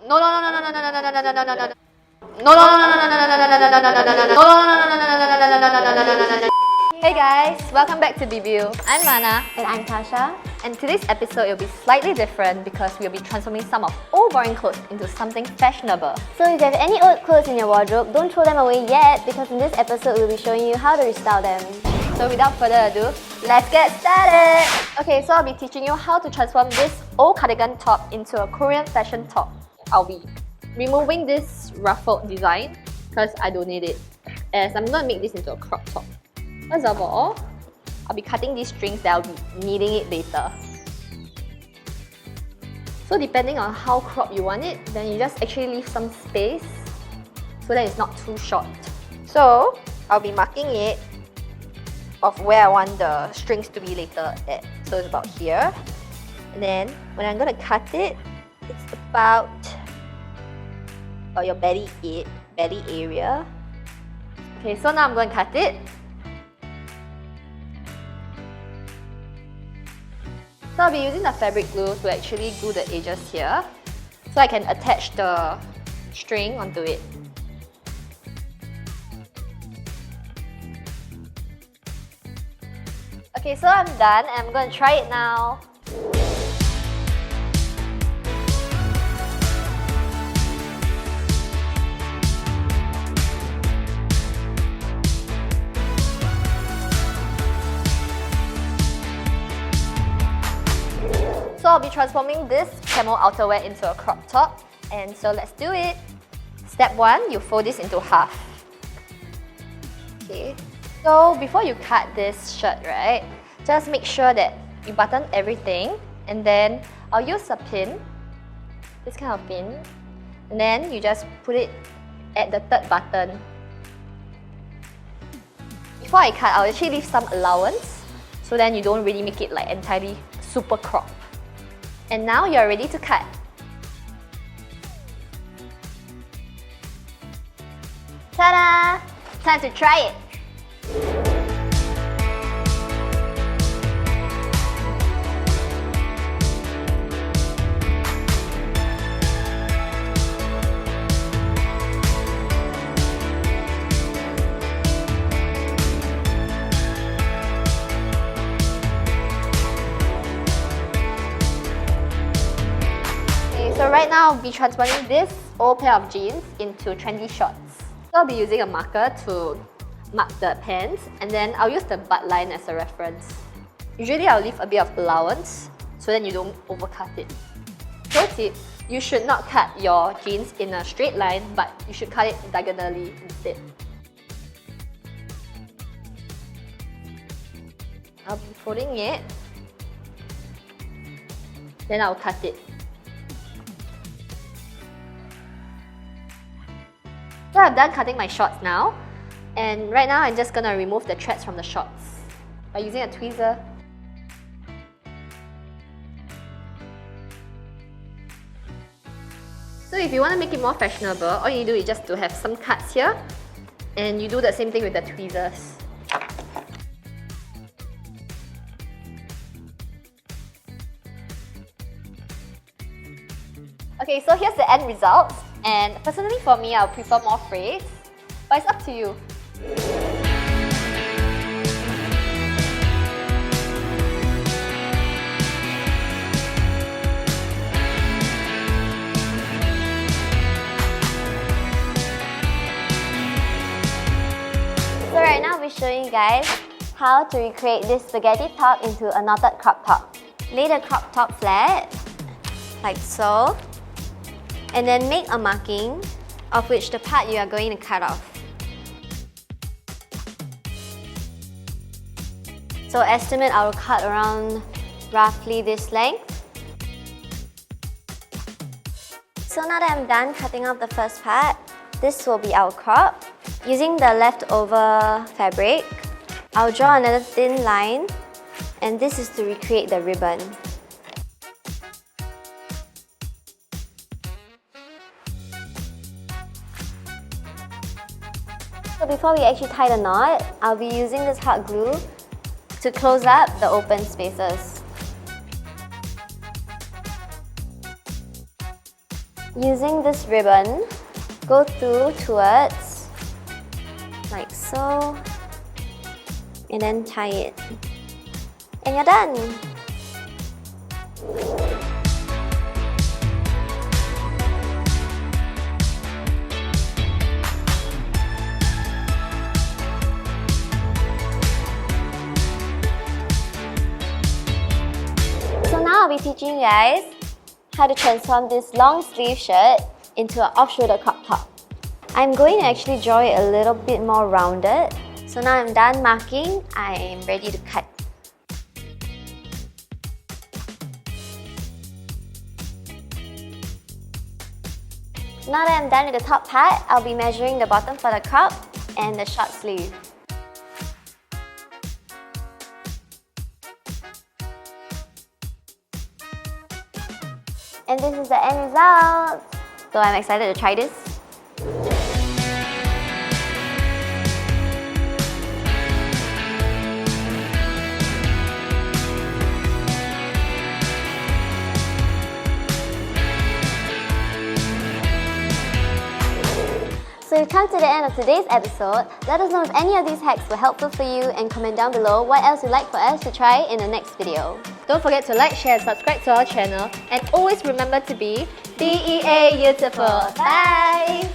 No, no, no, no, no, no, no, no, no, no, no, no, no, no, no. No, no, no, no, no, no, no, no, no, no, no, no, no, no. Hey guys, welcome back to BeBeau. I'm Mana. And I'm Tasha. And today's episode will be slightly different because we'll be transforming some of old boring clothes into something fashionable. So if you have any old clothes in your wardrobe, don't throw them away yet, because in this episode we'll be showing you how to restyle them. So without further ado, let's get started! Okay, so I'll be teaching you how to transform this old cardigan top into a Korean fashion top. I'll be removing this ruffled design because I don't need it, as I'm going to make this into a crop top. First of all, I'll be cutting these strings that I'll be needing it later. So depending on how cropped you want it, then you just actually leave some space so that it's not too short. So I'll be marking it of where I want the strings to be later at. So it's about here. And then when I'm going to cut it, it's about your belly area. Okay, so now I'm going to cut it. So I'll be using the fabric glue to actually glue the edges here, so I can attach the string onto it. Okay, so I'm done and I'm going to try it now. So I'll be transforming this camel outerwear into a crop top, and so let's do it. Step 1, you fold this into half. Okay. So before you cut this shirt, right, just make sure that you button everything, and then I'll use a pin, this kind of pin, and then you just put it at the third button. Before I cut, I'll actually leave some allowance, so then you don't really make it like entirely super cropped. And now you're ready to cut. Ta-da! Time to try it! So right now I'll be transforming this old pair of jeans into trendy shorts. So I'll be using a marker to mark the pants, and then I'll use the butt line as a reference. Usually I'll leave a bit of allowance so then you don't overcut it. Pro tip, you should not cut your jeans in a straight line, but you should cut it diagonally instead. I'll be folding it, then I'll cut it. So I've done cutting my shorts now, and right now I'm just gonna remove the threads from the shorts by using a tweezer. So if you want to make it more fashionable, all you do is just to have some cuts here, and you do the same thing with the tweezers. Okay, so here's the end result. And personally for me, I'll prefer more phrase, but it's up to you. So right now I'll be showing you guys how to recreate this spaghetti top into a knotted crop top. Lay the crop top flat, like so. And then make a marking of which the part you are going to cut off. So estimate I will cut around roughly this length. So now that I'm done cutting off the first part, this will be our crop. Using the leftover fabric, I'll draw another thin line, and this is to recreate the ribbon. So before we actually tie the knot, I'll be using this hot glue to close up the open spaces. Using this ribbon, go through towards, like so, and then tie it. And you're done! So now I'll be teaching you guys how to transform this long sleeve shirt into an off-shoulder crop top. I'm going to actually draw it a little bit more rounded. So now I'm done marking, I'm ready to cut. Now that I'm done with the top part, I'll be measuring the bottom for the crop and the short sleeve. And this is the end result! So I'm excited to try this. So we've come to the end of today's episode. Let us know if any of these hacks were helpful for you and comment down below what else you'd like for us to try in the next video. Don't forget to like, share, and subscribe to our channel, and always remember to be BEA beautiful. Bye!